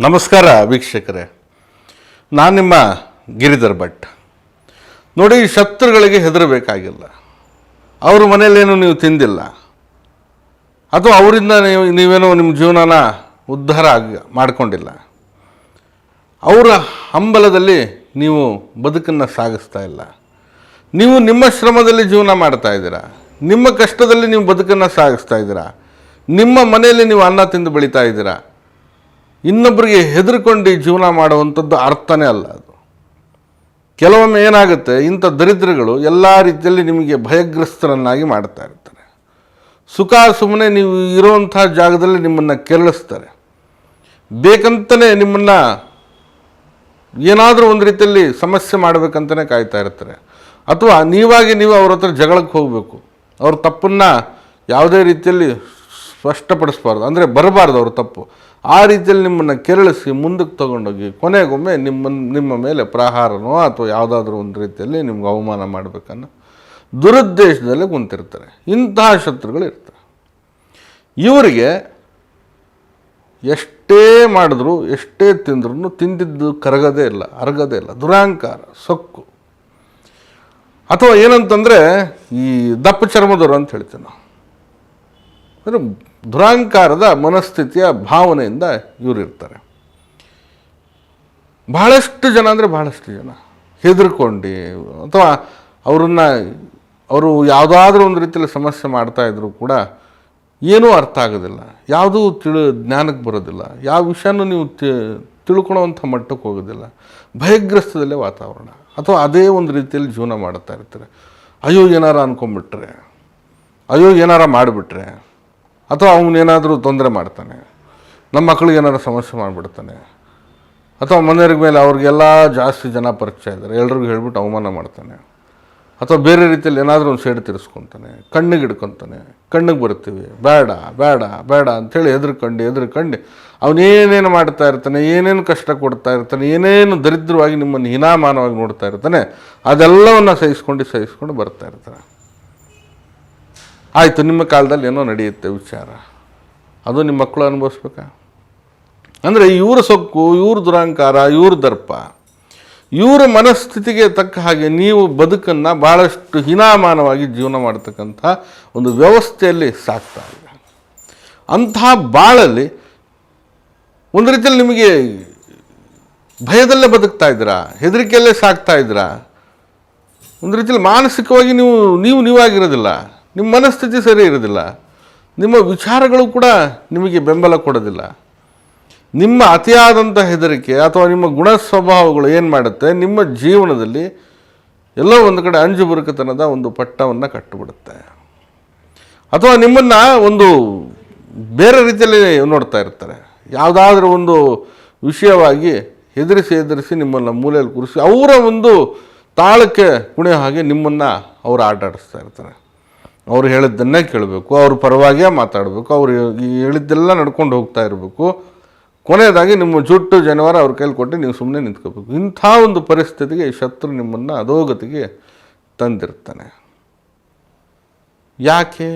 ನಮಸ್ಕಾರ ವೀಕ್ಷಕರೇ, ನಾನು ನಿಮ್ಮ ಗಿರಿಧರ್ ಭಟ್. ನೋಡಿ, ಶತ್ರುಗಳಿಗೆ ಹೆದರಬೇಕಾಗಿಲ್ಲ. ಅವ್ರ ಮನೆಯಲ್ಲೇನು ನೀವು ತಿಂದಿಲ್ಲ, ಅಥವಾ ಅವರಿಂದ ನೀವೇನೋ ನಿಮ್ಮ ಜೀವನನ ಉದ್ಧಾರ ಮಾಡಿಕೊಂಡಿಲ್ಲ. ಅವರ ಹಂಬಲದಲ್ಲಿ ನೀವು ಬದುಕನ್ನು ಸಾಗಿಸ್ತಾ ಇಲ್ಲ. ನೀವು ನಿಮ್ಮ ಶ್ರಮದಲ್ಲಿ ಜೀವನ ಮಾಡ್ತಾ ಇದ್ದೀರಾ, ನಿಮ್ಮ ಕಷ್ಟದಲ್ಲಿ ನೀವು ಬದುಕನ್ನು ಸಾಗಿಸ್ತಾ ಇದ್ದೀರಾ, ನಿಮ್ಮ ಮನೆಯಲ್ಲಿ ನೀವು ಅನ್ನ ತಿಂದು ಬೆಳೀತಾ ಇದ್ದೀರಾ. ಇನ್ನೊಬ್ಬರಿಗೆ ಹೆದರ್ಕೊಂಡು ಜೀವನ ಮಾಡುವಂಥದ್ದು ಅರ್ಥನೇ ಅಲ್ಲ ಅದು. ಕೆಲವೊಮ್ಮೆ ಏನಾಗುತ್ತೆ, ಇಂಥ ದರಿದ್ರಗಳು ಎಲ್ಲ ರೀತಿಯಲ್ಲಿ ನಿಮಗೆ ಭಯಗ್ರಸ್ತರನ್ನಾಗಿ ಮಾಡ್ತಾ ಇರ್ತಾರೆ. ಸುಖ ಸುಮ್ಮನೆ ನೀವು ಇರುವಂಥ ಜಾಗದಲ್ಲಿ ನಿಮ್ಮನ್ನು ಕೆರಳಿಸ್ತಾರೆ. ಬೇಕಂತಲೇ ನಿಮ್ಮನ್ನು ಏನಾದರೂ ಒಂದು ರೀತಿಯಲ್ಲಿ ಸಮಸ್ಯೆ ಮಾಡಬೇಕಂತಲೇ ಕಾಯ್ತಾ ಇರ್ತಾರೆ. ಅಥವಾ ನೀವಾಗಿ ನೀವು ಅವ್ರ ಹತ್ರ ಜಗಳಕ್ಕೆ ಹೋಗಬೇಕು. ಅವ್ರ ತಪ್ಪನ್ನು ಯಾವುದೇ ರೀತಿಯಲ್ಲಿ ಸ್ಪಷ್ಟಪಡಿಸ್ಬಾರ್ದು, ಅಂದರೆ ಬರಬಾರ್ದು ಅವ್ರ ತಪ್ಪು. ಆ ರೀತಿಯಲ್ಲಿ ನಿಮ್ಮನ್ನು ಕೆರಳಿಸಿ ಮುಂದಕ್ಕೆ ತೊಗೊಂಡೋಗಿ ಕೊನೆಗೊಮ್ಮೆ ನಿಮ್ಮ ಮೇಲೆ ಪ್ರಹಾರನೋ ಅಥವಾ ಯಾವುದಾದ್ರೂ ಒಂದು ರೀತಿಯಲ್ಲಿ ನಿಮ್ಗೆ ಅವಮಾನ ಮಾಡಬೇಕನ್ನೋ ದುರುದ್ದೇಶದಲ್ಲೇ ಕುಂತಿರ್ತಾರೆ. ಇಂತಹ ಶತ್ರುಗಳು ಇರ್ತಾರೆ. ಇವರಿಗೆ ಎಷ್ಟೇ ಮಾಡಿದ್ರು, ಎಷ್ಟೇ ತಿಂದ್ರೂ ತಿಂದಿದ್ದು ಕರಗದೇ ಇಲ್ಲ, ಅರಗದೇ ಇಲ್ಲ. ದುರಹಂಕಾರ, ಸೊಕ್ಕು, ಅಥವಾ ಏನಂತಂದರೆ ಈ ದಪ್ಪ ಚರ್ಮದವರು ಅಂತ ಹೇಳ್ತೀವಿ ನಾವು. ಅಂದರೆ ದುರಹಂಕಾರದ ಮನಸ್ಥಿತಿಯ ಭಾವನೆಯಿಂದ ಇವರು ಇರ್ತಾರೆ. ಬಹಳಷ್ಟು ಜನ ಅಂದರೆ ಬಹಳಷ್ಟು ಜನ ಹೆದರ್ಕೊಂಡು, ಅಥವಾ ಅವರು ಯಾವುದಾದ್ರೂ ಒಂದು ರೀತಿಯಲ್ಲಿ ಸಮಸ್ಯೆ ಮಾಡ್ತಾಯಿದ್ರು ಕೂಡ ಏನೂ ಅರ್ಥ ಆಗೋದಿಲ್ಲ, ಯಾವುದೂ ಜ್ಞಾನಕ್ಕೆ ಬರೋದಿಲ್ಲ, ಯಾವ ವಿಷಯನೂ ನೀವು ತಿಳ್ಕೊಳೋವಂಥ ಮಟ್ಟಕ್ಕೆ ಹೋಗೋದಿಲ್ಲ. ಭಯಗ್ರಸ್ತದಲ್ಲೇ ವಾತಾವರಣ, ಅಥವಾ ಅದೇ ಒಂದು ರೀತಿಯಲ್ಲಿ ಜೀವನ ಮಾಡ್ತಾ ಇರ್ತಾರೆ. ಅಯ್ಯೋ ಏನಾರ ಅಂದ್ಕೊಂಬಿಟ್ರೆ, ಅಯ್ಯೋ ಏನಾರ ಮಾಡಿಬಿಟ್ರೆ, ಅಥವಾ ಅವನೇನಾದರೂ ತೊಂದರೆ ಮಾಡ್ತಾನೆ, ನಮ್ಮ ಮಕ್ಕಳಿಗೆ ಏನಾದ್ರು ಸಮಸ್ಯೆ ಮಾಡಿಬಿಡ್ತಾನೆ, ಅಥವಾ ಮನೆಯವ್ರ ಮೇಲೆ ಅವ್ರಿಗೆಲ್ಲ ಜಾಸ್ತಿ ಜನ ಪರಿಚಯ ಇದ್ದಾರೆ, ಎಲ್ರಿಗೂ ಹೇಳ್ಬಿಟ್ಟು ಅವಮಾನ ಮಾಡ್ತಾನೆ, ಅಥವಾ ಬೇರೆ ರೀತಿಯಲ್ಲಿ ಏನಾದರೂ ಒಂದು ಸೈಡ್ ತಿರ್ಸ್ಕೊತಾನೆ, ಕಣ್ಣಿಗೆ ಹಿಡ್ಕೊತಾನೆ. ಕಣ್ಣಿಗೆ ಬರ್ತೀವಿ, ಬೇಡ ಬೇಡ ಬೇಡ ಅಂಥೇಳಿ ಹೆದರ್ಕೊಂಡು ಅವನೇನೇನು ಮಾಡ್ತಾ ಇರ್ತಾನೆ, ಏನೇನು ಕಷ್ಟ ಕೊಡ್ತಾ ಇರ್ತಾನೆ, ಏನೇನು ದರಿದ್ರವಾಗಿ ನಿಮ್ಮನ್ನು ಹೀನಾಮಾನವಾಗಿ ನೋಡ್ತಾ ಇರ್ತಾನೆ, ಅದೆಲ್ಲವನ್ನು ಸಹಿಸ್ಕೊಂಡು ಬರ್ತಾ ಇರ್ತಾನೆ. ಆಯಿತು, ನಿಮ್ಮ ಕಾಲದಲ್ಲಿ ಏನೋ ನಡೆಯುತ್ತೆ ವಿಚಾರ, ಅದು ನಿಮ್ಮ ಮಕ್ಕಳು ಅನುಭವಿಸ್ಬೇಕಾ? ಅಂದರೆ ಇವ್ರ ಸೊಕ್ಕು, ಇವ್ರ ದುರಹಂಕಾರ, ಇವ್ರ ದರ್ಪ, ಇವರ ಮನಸ್ಥಿತಿಗೆ ತಕ್ಕ ಹಾಗೆ ನೀವು ಬದುಕನ್ನು ಭಾಳಷ್ಟು ಹೀನಾಮಾನವಾಗಿ ಜೀವನ ಮಾಡ್ತಕ್ಕಂಥ ಒಂದು ವ್ಯವಸ್ಥೆಯಲ್ಲಿ ಸಾಕ್ತಾ ಇದೆ. ಅಂತಹ ಬಾಳಲ್ಲಿ ಒಂದು ರೀತಿಯಲ್ಲಿ ನಿಮಗೆ ಭಯದಲ್ಲೇ ಬದುಕ್ತಾ ಇದ್ದೀರಾ, ಹೆದರಿಕೆಯಲ್ಲೇ ಸಾಕ್ತಾ ಇದ್ದೀರಾ. ಒಂದು ರೀತಿಯಲ್ಲಿ ಮಾನಸಿಕವಾಗಿ ನೀವಾಗಿರೋದಿಲ್ಲ, ನಿಮ್ಮ ಮನಸ್ಥಿತಿ ಸರಿ ಇರೋದಿಲ್ಲ, ನಿಮ್ಮ ವಿಚಾರಗಳು ಕೂಡ ನಿಮಗೆ ಬೆಂಬಲ ಕೊಡೋದಿಲ್ಲ. ನಿಮ್ಮ ಅತಿಯಾದಂಥ ಹೆದರಿಕೆ ಅಥವಾ ನಿಮ್ಮ ಗುಣ ಸ್ವಭಾವಗಳು ಏನು ಮಾಡುತ್ತೆ, ನಿಮ್ಮ ಜೀವನದಲ್ಲಿ ಎಲ್ಲೋ ಒಂದು ಕಡೆ ಅಂಜುಬುರುಕತನದ ಒಂದು ಪಟ್ಟವನ್ನು ಕಟ್ಟಿಬಿಡುತ್ತೆ, ಅಥವಾ ನಿಮ್ಮನ್ನು ಒಂದು ಬೇರೆ ರೀತಿಯಲ್ಲಿ ನೋಡ್ತಾ ಇರ್ತಾರೆ. ಯಾವುದಾದ್ರೂ ಒಂದು ವಿಷಯವಾಗಿ ಹೆದರಿಸಿ ನಿಮ್ಮನ್ನು ಮೂಲೆಯಲ್ಲಿ ಕೂರಿಸಿ ಅವರ ಒಂದು ತಾಳಕ್ಕೆ ಕುಣಿಯೋ ಹಾಗೆ ನಿಮ್ಮನ್ನು ಅವರು ಆಟಾಡಿಸ್ತಾ ಇರ್ತಾರೆ. ಅವ್ರು ಹೇಳಿದ್ದನ್ನೇ ಕೇಳಬೇಕು, ಅವ್ರ ಪರವಾಗಿಯೇ ಮಾತಾಡಬೇಕು, ಅವ್ರು ಹೇಳಿದ್ದೆಲ್ಲ ನಡ್ಕೊಂಡು ಹೋಗ್ತಾ ಇರಬೇಕು. ಕೊನೆಯದಾಗಿ ನಿಮ್ಮ ಜುಟ್ಟು ಜನವಾರ ಅವ್ರ ಕೈಲಿ ಕೊಟ್ಟು ನೀವು ಸುಮ್ಮನೆ ನಿಂತ್ಕೋಬೇಕು. ಇಂಥ ಒಂದು ಪರಿಸ್ಥಿತಿಗೆ ಈ ಶತ್ರು ನಿಮ್ಮನ್ನು ಅಧೋಗತಿಗೆ ತಂದಿರ್ತಾನೆ. ಯಾಕೆ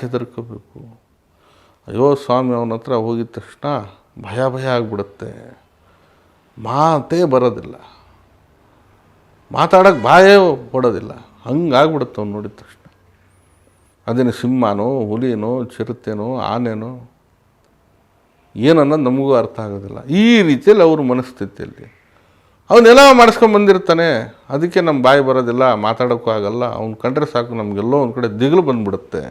ಹೆದರ್ಕೋಬೇಕು? ಅಯ್ಯೋ ಸ್ವಾಮಿ, ಅವನ ಹತ್ರ ಹೋಗಿದ ತಕ್ಷಣ ಭಯ ಆಗಿಬಿಡುತ್ತೆ, ಮಾತೇ ಬರೋದಿಲ್ಲ, ಮಾತಾಡೋಕ್ಕೆ ಬಾಯೇ ಕೊಡೋದಿಲ್ಲ, ಹಂಗಾಗ್ಬಿಡುತ್ತೆ ಅವ್ನು ನೋಡಿದ ತಕ್ಷಣ. ಅದೇನು ಸಿಂಹನೋ, ಹುಲಿನೋ, ಚಿರತೆನೋ, ಆನೆನೋ, ಏನನ್ನೋದು ನಮಗೂ ಅರ್ಥ ಆಗೋದಿಲ್ಲ. ಈ ರೀತಿಯಲ್ಲಿ ಅವ್ರ ಮನಸ್ಥಿತಿಯಲ್ಲಿ ಅವನ್ನೆಲ್ಲ ಮಾಡಿಸ್ಕೊಂಬಂದಿರ್ತಾನೆ. ಅದಕ್ಕೆ ನಮ್ಮ ಬಾಯಿ ಬರೋದಿಲ್ಲ, ಮಾತಾಡೋಕ್ಕೂ ಆಗಲ್ಲ. ಅವ್ನು ಕಂಡ್ರೆ ಸಾಕು ನಮಗೆಲ್ಲೋ ಒಂದು ಕಡೆ ದಿಗಿಲು ಬಂದ್ಬಿಡುತ್ತೆ.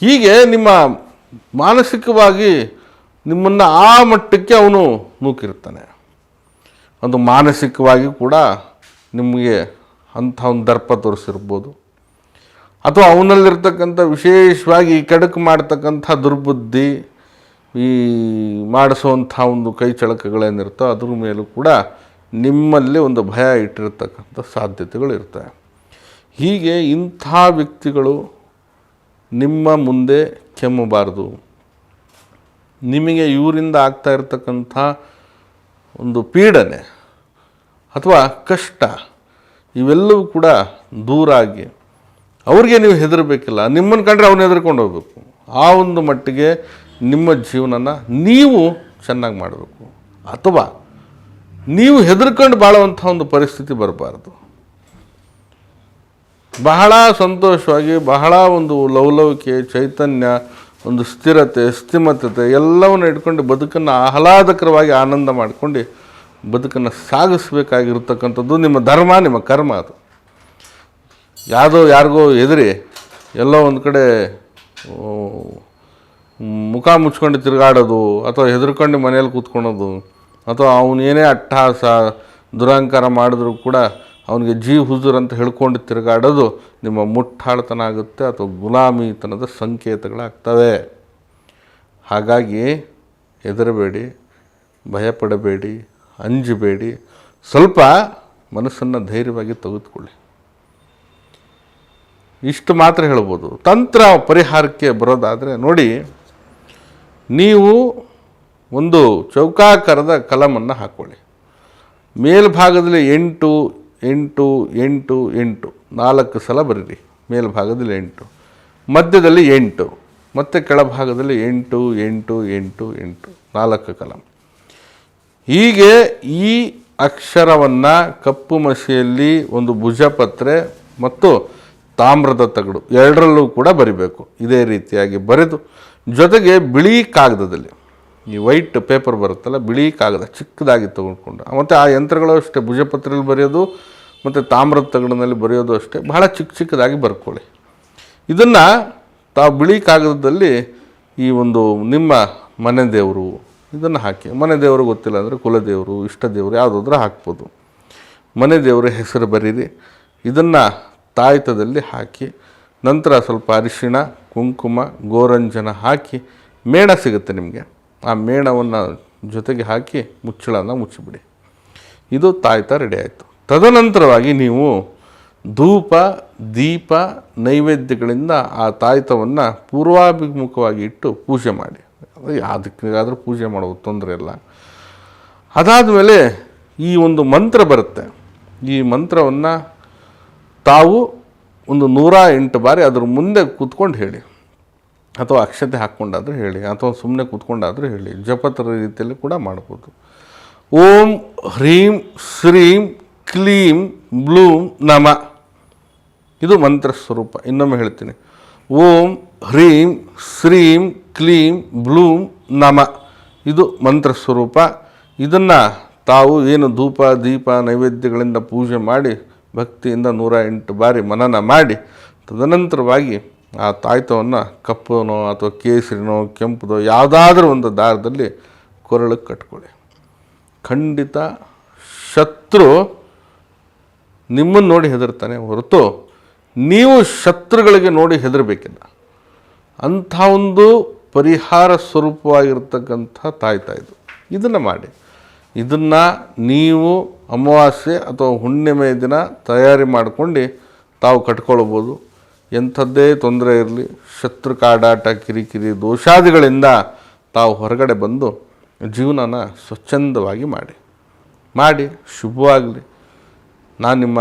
ಹೀಗೆ ನಿಮ್ಮ ಮಾನಸಿಕವಾಗಿ ನಿಮ್ಮನ್ನು ಆ ಮಟ್ಟಕ್ಕೆ ಅವನು ನೂಕಿರ್ತಾನೆ. ಒಂದು ಮಾನಸಿಕವಾಗಿ ಕೂಡ ನಿಮಗೆ ಅಂಥ ಒಂದು ದರ್ಪ ತೋರಿಸಿರ್ಬೋದು, ಅಥವಾ ಅವನಲ್ಲಿರ್ತಕ್ಕಂಥ ವಿಶೇಷವಾಗಿ ಕೆಡಕು ಮಾಡ್ತಕ್ಕಂಥ ದುರ್ಬುದ್ಧಿ, ಈ ಮಾಡಿಸುವಂಥ ಒಂದು ಕೈ ಚಳಕಗಳೇನಿರ್ತೋ ಅದ್ರ ಮೇಲೂ ಕೂಡ ನಿಮ್ಮಲ್ಲಿ ಒಂದು ಭಯ ಇಟ್ಟಿರ್ತಕ್ಕಂಥ ಸಾಧ್ಯತೆಗಳು ಇರ್ತವೆ. ಹೀಗೆ ಇಂಥ ವ್ಯಕ್ತಿಗಳು ನಿಮ್ಮ ಮುಂದೆ ಕೆಮ್ಮಬಾರ್ದು. ನಿಮಗೆ ಇವರಿಂದ ಆಗ್ತಾ ಇರತಕ್ಕಂಥ ಒಂದು ಪೀಡನೆ ಅಥವಾ ಕಷ್ಟ ಇವೆಲ್ಲವೂ ಕೂಡ ದೂರಾಗಿ ಅವ್ರಿಗೆ ನೀವು ಹೆದರಬೇಕಿಲ್ಲ. ನಿಮ್ಮನ್ನು ಕಂಡ್ರೆ ಅವನು ಹೆದರ್ಕೊಂಡು ಹೋಗಬೇಕು. ಆ ಒಂದು ಮಟ್ಟಿಗೆ ನಿಮ್ಮ ಜೀವನನ ನೀವು ಚೆನ್ನಾಗಿ ಮಾಡಬೇಕು. ಅಥವಾ ನೀವು ಹೆದರ್ಕೊಂಡು ಬಾಳುವಂಥ ಒಂದು ಪರಿಸ್ಥಿತಿ ಬರಬಾರ್ದು. ಬಹಳ ಸಂತೋಷವಾಗಿ, ಬಹಳ ಒಂದು ಲವಲವಿಕೆ, ಚೈತನ್ಯ, ಒಂದು ಸ್ಥಿರತೆ, ಸ್ಥಿಮತತೆ ಎಲ್ಲವನ್ನು ಇಟ್ಕೊಂಡು ಬದುಕನ್ನು ಆಹ್ಲಾದಕರವಾಗಿ ಆನಂದ ಮಾಡಿಕೊಂಡು ಬದುಕನ್ನು ಸಾಗಿಸ್ಬೇಕಾಗಿರ್ತಕ್ಕಂಥದ್ದು ನಿಮ್ಮ ಧರ್ಮ, ನಿಮ್ಮ ಕರ್ಮ. ಅದು ಯಾರಿಗೋ ಎದುರಿ ಎಲ್ಲೋ ಒಂದು ಕಡೆ ಮುಖ ಮುಚ್ಕೊಂಡು ತಿರುಗಾಡೋದು, ಅಥವಾ ಹೆದರ್ಕೊಂಡು ಮನೇಲಿ ಕೂತ್ಕೊಳೋದು, ಅಥವಾ ಅವನೇನೇ ಅಟ್ಟಹಾಸ ದುರಹಂಕಾರ ಮಾಡಿದ್ರೂ ಕೂಡ ಅವನಿಗೆ ಹುಜೂರ್ ಅಂತ ಹೇಳ್ಕೊಂಡು ತಿರುಗಾಡೋದು ನಿಮ್ಮ ಮುಟ್ಟಾಳ್ತನ ಆಗುತ್ತೆ, ಅಥವಾ ಗುಲಾಮಿತನದ ಸಂಕೇತಗಳಾಗ್ತವೆ. ಹಾಗಾಗಿ ಹೆದರಬೇಡಿ, ಭಯಪಡಬೇಡಿ, ಅಂಜಬೇಡಿ, ಸ್ವಲ್ಪ ಮನಸ್ಸನ್ನು ಧೈರ್ಯವಾಗಿ ತೆಗೆದುಕೊಳ್ಳಿ. ಇಷ್ಟು ಮಾತ್ರ ಹೇಳ್ಬೋದು. ತಂತ್ರ ಪರಿಹಾರಕ್ಕೆ ಬರೋದಾದರೆ ನೋಡಿ, ನೀವು ಒಂದು ಚೌಕಾಕಾರದ ಕಲಮನ್ನು ಹಾಕ್ಕೊಳ್ಳಿ. ಮೇಲ್ಭಾಗದಲ್ಲಿ 8 8 8 8 4 ಸಲ ಬರೀರಿ. ಮೇಲ್ಭಾಗದಲ್ಲಿ 8, ಮಧ್ಯದಲ್ಲಿ 8, ಮತ್ತು ಕೆಳಭಾಗದಲ್ಲಿ 8 8 8 8 4 ಕಲಂ. ಹೀಗೆ ಈ ಅಕ್ಷರವನ್ನು ಕಪ್ಪು ಮಸಿಯಲ್ಲಿ ಒಂದು ಭುಜಪತ್ರೆ ಮತ್ತು ತಾಮ್ರದ ತಗಡು ಎರಡರಲ್ಲೂ ಕೂಡ ಬರಿಬೇಕು. ಇದೇ ರೀತಿಯಾಗಿ ಬರೆದು, ಜೊತೆಗೆ ಬಿಳಿ ಕಾಗದದಲ್ಲಿ, ಈ ವೈಟ್ ಪೇಪರ್ ಬರುತ್ತಲ್ಲ, ಬಿಳಿ ಕಾಗದ ಚಿಕ್ಕದಾಗಿ ತೆಗೆದುಕೊಂಡು, ಮತ್ತು ಆ ಯಂತ್ರಗಳು ಅಷ್ಟೇ, ಭುಜಪತ್ರೆಯಲ್ಲಿ ಬರೆಯೋದು ಮತ್ತು ತಾಮ್ರದ ತಗಡಿನಲ್ಲಿ ಬರೆಯೋದು ಅಷ್ಟೇ, ಬಹಳ ಚಿಕ್ಕದಾಗಿ ಬರ್ಕೊಳ್ಳಿ. ಇದನ್ನು ತಾವು ಬಿಳಿ ಕಾಗದದಲ್ಲಿ ಈ ಒಂದು ನಿಮ್ಮ ಮನೆ ದೇವರು ಇದನ್ನು ಹಾಕಿ. ಮನೆ ದೇವರು ಗೊತ್ತಿಲ್ಲ ಅಂದರೆ ಕುಲದೇವರು, ಇಷ್ಟ ದೇವರು ಯಾವುದಾದ್ರೂ ಹಾಕ್ಬೋದು. ಮನೆ ದೇವರ ಹೆಸರು ಬರೀರಿ. ಇದನ್ನು ತಾಯ್ತದಲ್ಲಿ ಹಾಕಿ, ನಂತರ ಸ್ವಲ್ಪ ಅರಿಶಿಣ, ಕುಂಕುಮ, ಗೋರಂಜನ ಹಾಕಿ, ಮೇಣ ಸಿಗುತ್ತೆ ನಿಮಗೆ, ಆ ಮೇಣವನ್ನು ಜೊತೆಗೆ ಹಾಕಿ ಮುಚ್ಚಳನ ಮುಚ್ಚಿಬಿಡಿ. ಇದು ತಾಯ್ತ ರೆಡಿ ಆಯಿತು. ತದನಂತರವಾಗಿ ನೀವು ಧೂಪ, ದೀಪ, ನೈವೇದ್ಯಗಳಿಂದ ಆ ತಾಯ್ತವನ್ನು ಪೂರ್ವಾಭಿಮುಖವಾಗಿ ಇಟ್ಟು ಪೂಜೆ ಮಾಡಿ. ಯಾವುದಕ್ಕಾದರೂ ಪೂಜೆ ಮಾಡೋದು ತೊಂದರೆ ಇಲ್ಲ. ಅದಾದ ಮೇಲೆ ಈ ಒಂದು ಮಂತ್ರ ಬರುತ್ತೆ. ಈ ಮಂತ್ರವನ್ನು ತಾವು ಒಂದು 108 ಬಾರಿ ಅದ್ರ ಮುಂದೆ ಕೂತ್ಕೊಂಡು ಹೇಳಿ, ಅಥವಾ ಅಕ್ಷತೆ ಹಾಕ್ಕೊಂಡಾದರೂ ಹೇಳಿ, ಅಥವಾ ಸುಮ್ಮನೆ ಕೂತ್ಕೊಂಡಾದರೂ ಹೇಳಿ. ಜಪತರ ರೀತಿಯಲ್ಲಿ ಕೂಡ ಮಾಡ್ಬೋದು. ಓಂ ಹ್ರೀಂ ಶ್ರೀಂ ಕ್ಲೀಂ ಬ್ಲೂಂ ನಮ. ಇದು ಮಂತ್ರ ಸ್ವರೂಪ. ಇನ್ನೊಮ್ಮೆ ಹೇಳ್ತೀನಿ, ಓಂ ಹ್ರೀಂ ಶ್ರೀಂ ಕ್ಲೀಂ ಬ್ಲೂಂ ನಮ. ಇದು ಮಂತ್ರ ಸ್ವರೂಪ. ಇದನ್ನು ತಾವು ಏನು ಧೂಪ, ದೀಪ, ನೈವೇದ್ಯಗಳಿಂದ ಪೂಜೆ ಮಾಡಿ ಭಕ್ತಿಯಿಂದ 108 ಬಾರಿ ಮನನ ಮಾಡಿ, ತದನಂತರವಾಗಿ ಆ ತಾಯ್ತವನ್ನು ಕಪ್ಪನೋ ಅಥವಾ ಕೇಸರಿನೋ ಕೆಂಪುದೋ ಯಾವುದಾದ್ರೂ ಒಂದು ದಾರದಲ್ಲಿ ಕೊರಳಿಗೆ ಕಟ್ಕೊಳ್ಳಿ. ಖಂಡಿತ ಶತ್ರು ನಿಮ್ಮನ್ನು ನೋಡಿ ಹೆದರ್ತಾನೆ ಹೊರತು ನೀವು ಶತ್ರುಗಳಿಗೆ ನೋಡಿ ಹೆದರಬೇಕಿಲ್ಲ. ಅಂಥ ಒಂದು ಪರಿಹಾರ ಸ್ವರೂಪವಾಗಿರ್ತಕ್ಕಂಥ ತಾಯ್ತ ಇದು. ಇದನ್ನು ಮಾಡಿ. ಇದನ್ನು ನೀವು ಅಮಾವಾಸ್ಯೆ ಅಥವಾ ಹುಣ್ಣಿಮೆ ದಿನ ತಯಾರಿ ಮಾಡ್ಕೊಂಡು ತಾವು ಕಟ್ಕೊಳ್ಬೋದು. ಎಂಥದ್ದೇ ತೊಂದರೆ ಇರಲಿ, ಶತ್ರು ಕಾಡಾಟ, ಕಿರಿಕಿರಿ, ದೋಷಾದಿಗಳಿಂದ ತಾವು ಹೊರಗಡೆ ಬಂದು ಜೀವನನ ಸ್ವಚ್ಛಂದವಾಗಿ ಮಾಡಿ ಶುಭವಾಗಲಿ. ನಾನು ನಿಮ್ಮ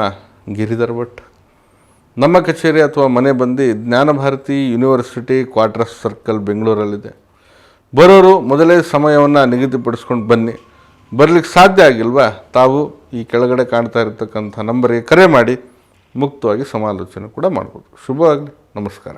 ಗಿರಿಧರ್ ಭಟ್. ನಮ್ಮ ಕಚೇರಿ ಅಥವಾ ಮನೆ ಬಂದು ಜ್ಞಾನಭಾರತಿ ಯೂನಿವರ್ಸಿಟಿ ಕ್ವಾರ್ಟರ್ಸ್ ಸರ್ಕಲ್ ಬೆಂಗಳೂರಲ್ಲಿದೆ. ಬರೋರು ಮೊದಲೇ ಸಮಯವನ್ನು ನಿಗದಿಪಡಿಸ್ಕೊಂಡು ಬನ್ನಿ. ಬರಲಿಕ್ಕೆ ಸಾಧ್ಯ ಆಗಿಲ್ವಾ, ತಾವು ಈ ಕೆಳಗಡೆ ಕಾಣ್ತಾ ಇರತಕ್ಕಂಥ ನಂಬರಿಗೆ ಕರೆ ಮಾಡಿ ಮುಕ್ತವಾಗಿ ಸಮಾಲೋಚನೆ ಕೂಡ ಮಾಡ್ಬೋದು. ಶುಭವಾಗಲಿ. ನಮಸ್ಕಾರ.